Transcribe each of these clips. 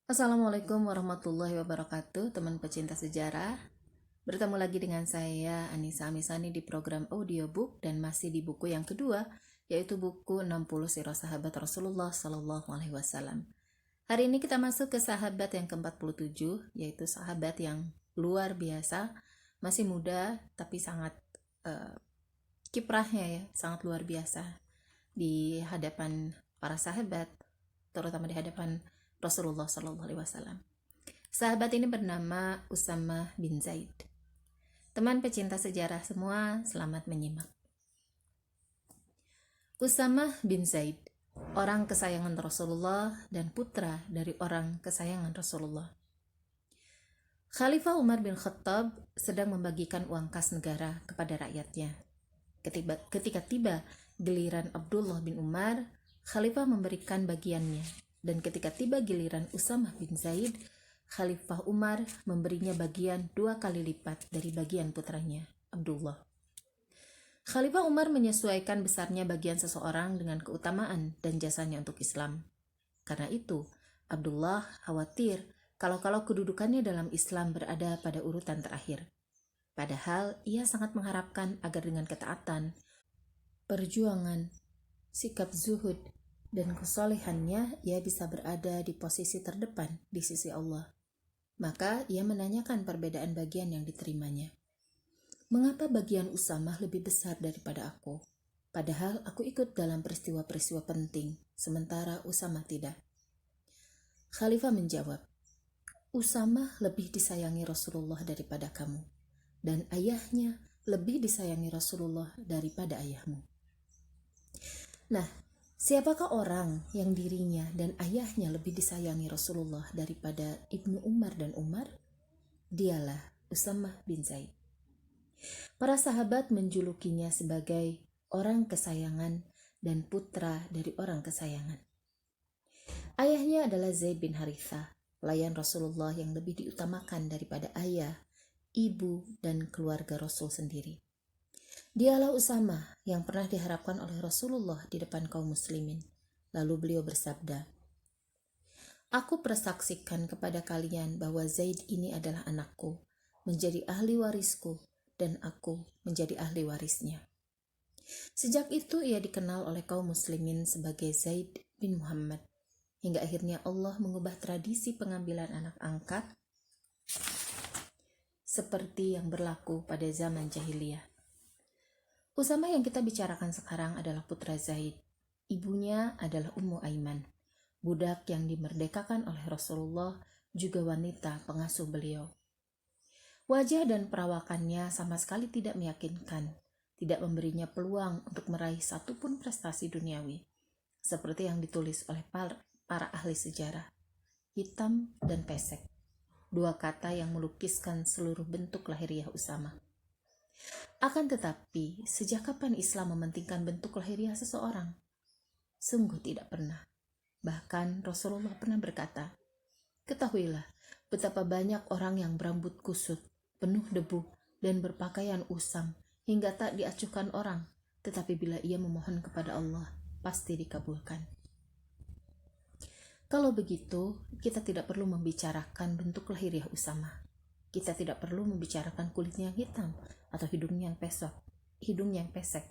Assalamualaikum warahmatullahi wabarakatuh, teman pecinta sejarah. Bertemu lagi dengan saya, Anissa Amisani, di program audiobook dan masih di buku yang kedua, yaitu buku 60 Sirah Sahabat Rasulullah Sallallahu Alaihi Wasallam. Hari ini kita masuk ke sahabat yang ke-47, yaitu sahabat yang luar biasa, masih muda tapi sangat kiprahnya ya, sangat luar biasa di hadapan para sahabat, terutama di hadapan Rasulullah Sallallahu Alaihi Wasallam. Sahabat ini bernama Usamah bin Zaid. Teman pecinta sejarah semua, selamat menyimak. Usamah bin Zaid, orang kesayangan Rasulullah dan putra dari orang kesayangan Rasulullah. Khalifah Umar bin Khattab sedang membagikan uang kas negara kepada rakyatnya. Ketika tiba giliran Abdullah bin Umar, Khalifah memberikan bagiannya. Dan ketika tiba giliran Usamah bin Zaid, Khalifah Umar memberinya bagian 2 kali lipat dari bagian putranya, Abdullah. Khalifah Umar menyesuaikan besarnya bagian seseorang dengan keutamaan dan jasanya untuk Islam. Karena itu, Abdullah khawatir kalau kedudukannya dalam Islam berada pada urutan terakhir. Padahal ia sangat mengharapkan agar dengan ketaatan, perjuangan, sikap zuhud, dan kesolehannya ia bisa berada di posisi terdepan di sisi Allah. Maka ia menanyakan perbedaan bagian yang diterimanya. Mengapa bagian Usamah lebih besar daripada aku? Padahal aku ikut dalam peristiwa-peristiwa penting, sementara Usamah tidak. Khalifah menjawab, Usamah lebih disayangi Rasulullah daripada kamu, dan ayahnya lebih disayangi Rasulullah daripada ayahmu. Nah, siapakah orang yang dirinya dan ayahnya lebih disayangi Rasulullah daripada Ibnu Umar dan Umar? Dialah Usamah bin Zaid. Para sahabat menjulukinya sebagai orang kesayangan dan putra dari orang kesayangan. Ayahnya adalah Zaid bin Harithah, pelayan Rasulullah yang lebih diutamakan daripada ayah, ibu, dan keluarga Rasul sendiri. Dialah Usamah yang pernah diharapkan oleh Rasulullah di depan kaum muslimin. Lalu beliau bersabda, Aku persaksikan kepada kalian bahwa Zaid ini adalah anakku, menjadi ahli warisku, dan aku menjadi ahli warisnya. Sejak itu ia dikenal oleh kaum muslimin sebagai Zaid bin Muhammad, hingga akhirnya Allah mengubah tradisi pengambilan anak angkat seperti yang berlaku pada zaman jahiliyah. Usamah yang kita bicarakan sekarang adalah putra Zaid. Ibunya adalah Ummu Aiman, budak yang dimerdekakan oleh Rasulullah, juga wanita pengasuh beliau. Wajah dan perawakannya sama sekali tidak meyakinkan, tidak memberinya peluang untuk meraih satupun prestasi duniawi, seperti yang ditulis oleh para ahli sejarah. Hitam dan pesek, dua kata yang melukiskan seluruh bentuk lahiriah Usamah. Akan tetapi, sejak kapan Islam mementingkan bentuk lahiriah seseorang? Sungguh tidak pernah. Bahkan Rasulullah pernah berkata, Ketahuilah betapa banyak orang yang berambut kusut, penuh debu, dan berpakaian usang, hingga tak diacuhkan orang, tetapi bila ia memohon kepada Allah, pasti dikabulkan. Kalau begitu, kita tidak perlu membicarakan bentuk lahiriah Usamah. Kita tidak perlu membicarakan kulitnya yang hitam atau hidungnya yang pesek,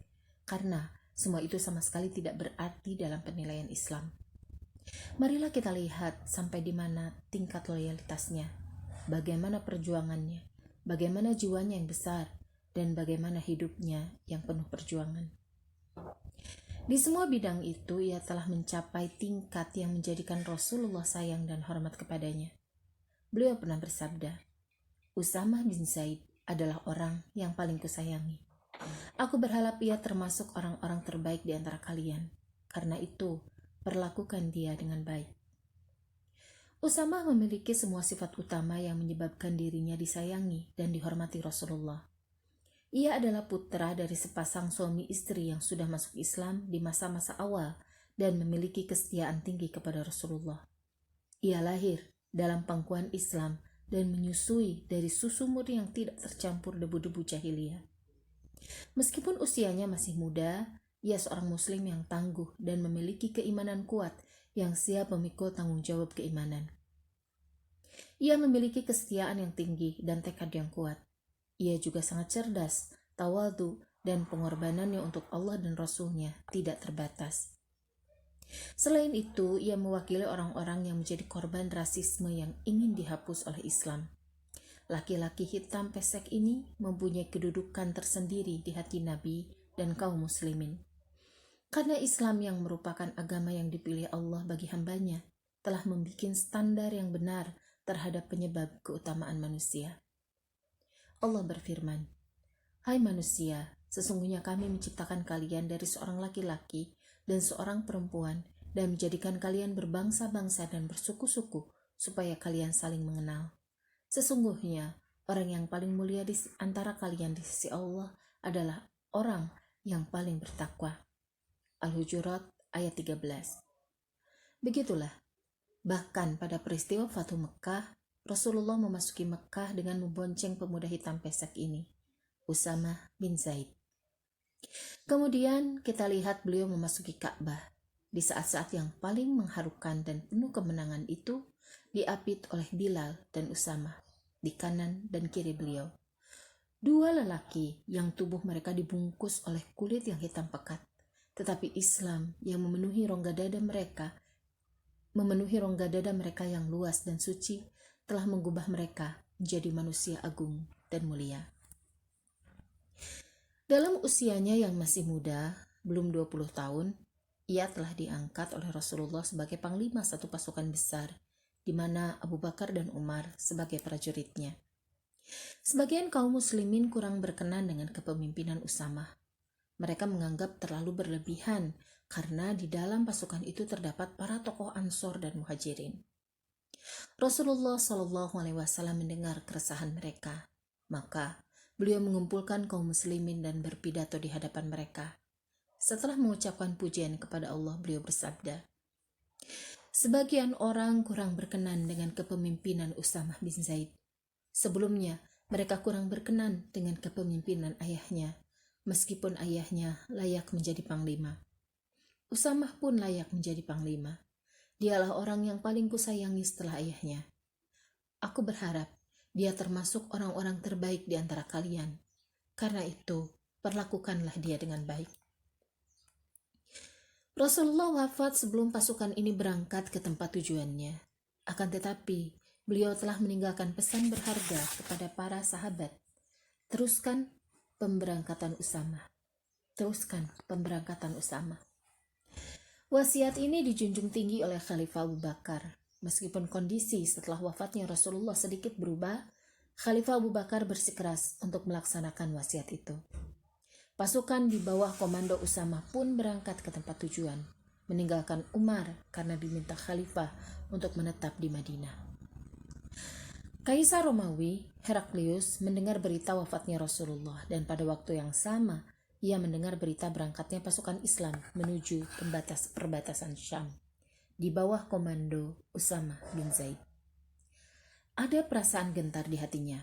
karena semua itu sama sekali tidak berarti dalam penilaian Islam. Marilah kita lihat sampai di mana tingkat loyalitasnya, bagaimana perjuangannya, bagaimana jiwanya yang besar, dan bagaimana hidupnya yang penuh perjuangan. Di semua bidang itu ia telah mencapai tingkat yang menjadikan Rasulullah sayang dan hormat kepadanya. Beliau pernah bersabda, Usamah bin Zaid adalah orang yang paling kusayangi. Aku berharap ia termasuk orang-orang terbaik di antara kalian. Karena itu, perlakukan dia dengan baik. Usamah memiliki semua sifat utama yang menyebabkan dirinya disayangi dan dihormati Rasulullah. Ia adalah putra dari sepasang suami istri yang sudah masuk Islam di masa-masa awal dan memiliki kesetiaan tinggi kepada Rasulullah. Ia lahir dalam pangkuan Islam dan menyusui dari susu murni yang tidak tercampur debu-debu jahiliyah. Meskipun usianya masih muda, ia seorang muslim yang tangguh dan memiliki keimanan kuat yang siap memikul tanggung jawab keimanan. Ia memiliki kesetiaan yang tinggi dan tekad yang kuat. Ia juga sangat cerdas, tawadhu, dan pengorbanannya untuk Allah dan Rasul-Nya tidak terbatas. Selain itu, ia mewakili orang-orang yang menjadi korban rasisme yang ingin dihapus oleh Islam. Laki-laki hitam pesek ini mempunyai kedudukan tersendiri di hati Nabi dan kaum muslimin. Karena Islam yang merupakan agama yang dipilih Allah bagi hambanya, telah membuat standar yang benar terhadap penyebab keutamaan manusia. Allah berfirman, "Hai manusia, sesungguhnya kami menciptakan kalian dari seorang laki-laki dan seorang perempuan dan menjadikan kalian berbangsa-bangsa dan bersuku-suku supaya kalian saling mengenal. Sesungguhnya orang yang paling mulia di antara kalian di sisi Allah adalah orang yang paling bertakwa." Al-Hujurat ayat 13. Begitulah, bahkan pada peristiwa Fathu Mekah, Rasulullah memasuki Mekah dengan membonceng pemuda hitam pesek ini, Usamah bin Zaid. Kemudian kita lihat beliau memasuki Ka'bah. Di saat-saat yang paling mengharukan dan penuh kemenangan itu, diapit oleh Bilal dan Usamah di kanan dan kiri beliau. Dua lelaki yang tubuh mereka dibungkus oleh kulit yang hitam pekat. Tetapi Islam yang memenuhi rongga dada mereka yang luas dan suci, telah mengubah mereka menjadi manusia agung dan mulia. Dalam usianya yang masih muda, belum 20 tahun, ia telah diangkat oleh Rasulullah sebagai panglima satu pasukan besar, di mana Abu Bakar dan Umar sebagai prajuritnya. Sebagian kaum muslimin kurang berkenan dengan kepemimpinan Usamah. Mereka menganggap terlalu berlebihan karena di dalam pasukan itu terdapat para tokoh Ansor dan Muhajirin. Rasulullah SAW mendengar keresahan mereka, maka beliau mengumpulkan kaum muslimin dan berpidato di hadapan mereka. Setelah mengucapkan pujian kepada Allah, beliau bersabda, "Sebagian orang kurang berkenan dengan kepemimpinan Usamah bin Zaid. Sebelumnya, mereka kurang berkenan dengan kepemimpinan ayahnya, meskipun ayahnya layak menjadi panglima. Usamah pun layak menjadi panglima. Dialah orang yang paling kusayangi setelah ayahnya. Aku berharap dia termasuk orang-orang terbaik di antara kalian. Karena itu, perlakukanlah dia dengan baik." Rasulullah wafat sebelum pasukan ini berangkat ke tempat tujuannya. Akan tetapi, beliau telah meninggalkan pesan berharga kepada para sahabat. Teruskan pemberangkatan Usamah. Wasiat ini dijunjung tinggi oleh Khalifah Abu Bakar. Meskipun kondisi setelah wafatnya Rasulullah sedikit berubah, Khalifah Abu Bakar bersikeras untuk melaksanakan wasiat itu. Pasukan di bawah komando Usamah pun berangkat ke tempat tujuan, meninggalkan Umar karena diminta Khalifah untuk menetap di Madinah. Kaisar Romawi, Heraklius, mendengar berita wafatnya Rasulullah dan pada waktu yang sama, ia mendengar berita berangkatnya pasukan Islam menuju perbatasan Syam di bawah komando Usamah bin Zaid. Ada perasaan gentar di hatinya.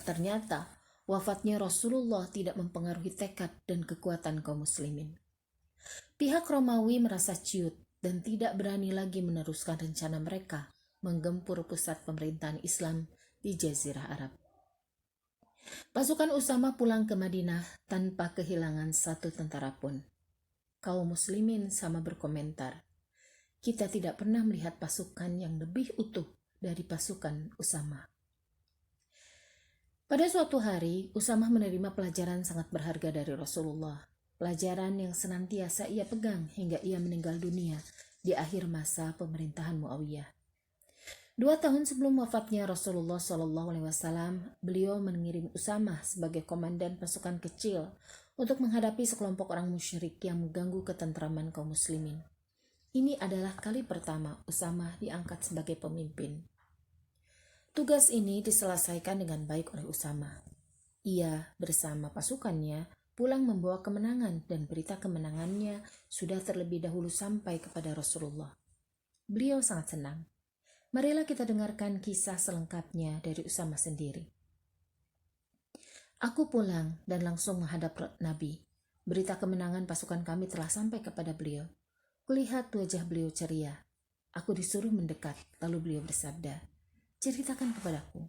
Ternyata, wafatnya Rasulullah tidak mempengaruhi tekad dan kekuatan kaum muslimin. Pihak Romawi merasa ciut dan tidak berani lagi meneruskan rencana mereka menggempur pusat pemerintahan Islam di Jazirah Arab. Pasukan Usamah pulang ke Madinah tanpa kehilangan satu tentara pun. Kaum muslimin sama berkomentar, "Kita tidak pernah melihat pasukan yang lebih utuh dari pasukan Usamah." Pada suatu hari, Usamah menerima pelajaran sangat berharga dari Rasulullah. Pelajaran yang senantiasa ia pegang hingga ia meninggal dunia di akhir masa pemerintahan Muawiyah. 2 tahun sebelum wafatnya Rasulullah SAW, beliau mengirim Usamah sebagai komandan pasukan kecil untuk menghadapi sekelompok orang musyrik yang mengganggu ketentraman kaum muslimin. Ini adalah kali pertama Usamah diangkat sebagai pemimpin. Tugas ini diselesaikan dengan baik oleh Usamah. Ia bersama pasukannya pulang membawa kemenangan dan berita kemenangannya sudah terlebih dahulu sampai kepada Rasulullah. Beliau sangat senang. Marilah kita dengarkan kisah selengkapnya dari Usamah sendiri. "Aku pulang dan langsung menghadap Nabi. Berita kemenangan pasukan kami telah sampai kepada beliau. Kulihat wajah beliau ceria. Aku disuruh mendekat, lalu beliau bersabda, ceritakan kepadaku."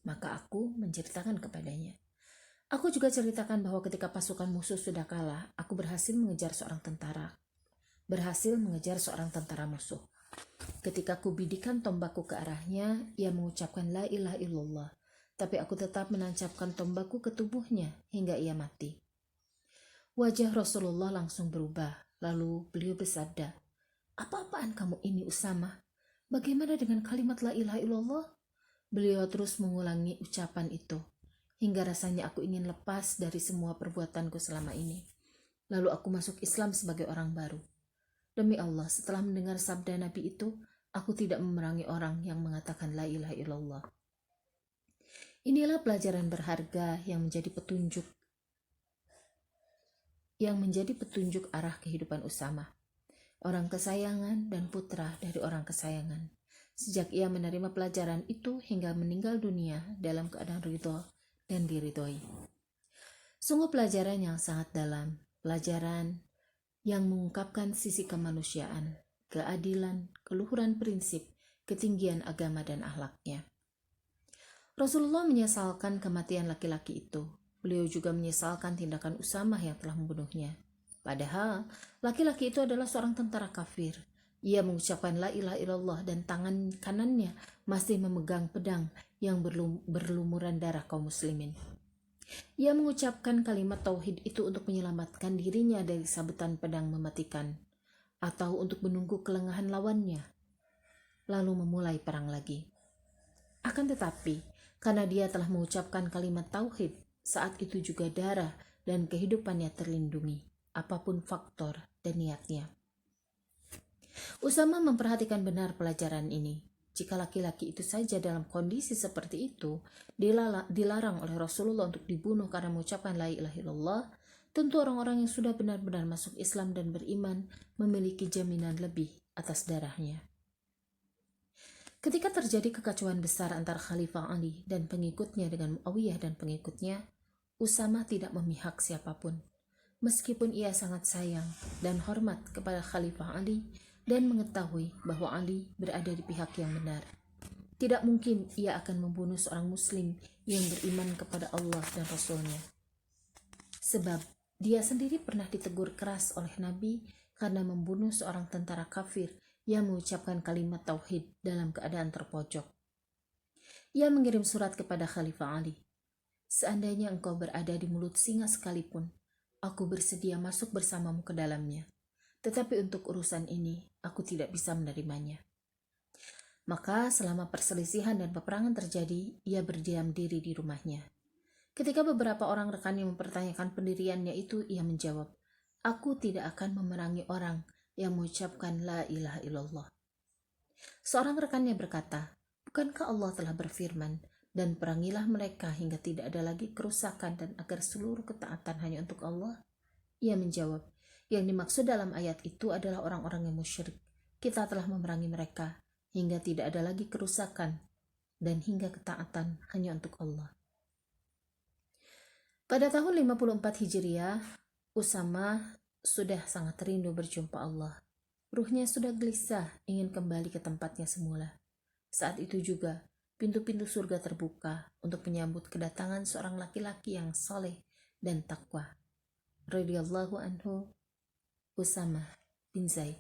Maka aku menceritakan kepadanya. Aku juga ceritakan bahwa ketika pasukan musuh sudah kalah, aku berhasil mengejar seorang tentara musuh. Ketika ku bidikan tombakku ke arahnya, ia mengucapkan la ilaha illallah, tapi aku tetap menancapkan tombakku ke tubuhnya hingga ia mati. Wajah Rasulullah langsung berubah, lalu beliau bersabda, "Apa-apaan kamu ini, Usama? Bagaimana dengan kalimat la ilaha illallah?" Beliau terus mengulangi ucapan itu, hingga rasanya aku ingin lepas dari semua perbuatanku selama ini. Lalu aku masuk Islam sebagai orang baru. Demi Allah, setelah mendengar sabda Nabi itu, aku tidak memerangi orang yang mengatakan la ilaha illallah. Inilah pelajaran berharga yang menjadi petunjuk arah kehidupan Usama, orang kesayangan dan putra dari orang kesayangan. Sejak ia menerima pelajaran itu hingga meninggal dunia dalam keadaan ridho dan diridhoi. Sungguh pelajaran yang sangat dalam, pelajaran yang mengungkapkan sisi kemanusiaan, keadilan, keluhuran prinsip, ketinggian agama dan akhlaknya. Rasulullah menyesalkan kematian laki-laki itu. Beliau juga menyesalkan tindakan Usamah yang telah membunuhnya. Padahal, laki-laki itu adalah seorang tentara kafir. Ia mengucapkan la ilaha illallah dan tangan kanannya masih memegang pedang yang berlumuran darah kaum muslimin. Ia mengucapkan kalimat tauhid itu untuk menyelamatkan dirinya dari sabetan pedang mematikan, atau untuk menunggu kelengahan lawannya, lalu memulai perang lagi. Akan tetapi, karena dia telah mengucapkan kalimat tauhid, saat itu juga darah dan kehidupannya terlindungi, apapun faktor dan niatnya. Usama memperhatikan benar pelajaran ini. Jika laki-laki itu saja dalam kondisi seperti itu dilarang oleh Rasulullah untuk dibunuh karena mengucapkan la ilaha illallah, tentu orang-orang yang sudah benar-benar masuk Islam dan beriman memiliki jaminan lebih atas darahnya. Ketika terjadi kekacauan besar antara Khalifah Ali dan pengikutnya dengan Muawiyah dan pengikutnya, Usama tidak memihak siapapun. Meskipun ia sangat sayang dan hormat kepada Khalifah Ali dan mengetahui bahwa Ali berada di pihak yang benar, tidak mungkin ia akan membunuh seorang muslim yang beriman kepada Allah dan Rasul-Nya. Sebab dia sendiri pernah ditegur keras oleh Nabi karena membunuh seorang tentara kafir yang mengucapkan kalimat tauhid dalam keadaan terpojok. Ia mengirim surat kepada Khalifah Ali. "Seandainya engkau berada di mulut singa sekalipun, aku bersedia masuk bersamamu ke dalamnya. Tetapi untuk urusan ini, aku tidak bisa menerimanya." Maka selama perselisihan dan peperangan terjadi, ia berdiam diri di rumahnya. Ketika beberapa orang rekannya mempertanyakan pendiriannya itu, ia menjawab, "Aku tidak akan memerangi orang yang mengucapkan la ilaha illallah." Seorang rekannya berkata, "Bukankah Allah telah berfirman, dan perangilah mereka hingga tidak ada lagi kerusakan dan agar seluruh ketaatan hanya untuk Allah?" Ia menjawab, "Yang dimaksud dalam ayat itu adalah orang-orang yang musyrik. Kita telah memerangi mereka hingga tidak ada lagi kerusakan dan hingga ketaatan hanya untuk Allah." Pada tahun 54 Hijriah, Usama sudah sangat rindu berjumpa Allah. Ruhnya sudah gelisah ingin kembali ke tempatnya semula. Saat itu juga, pintu-pintu surga terbuka untuk menyambut kedatangan seorang laki-laki yang soleh dan takwa. Radhiyallahu anhu, Usama bin Zaid.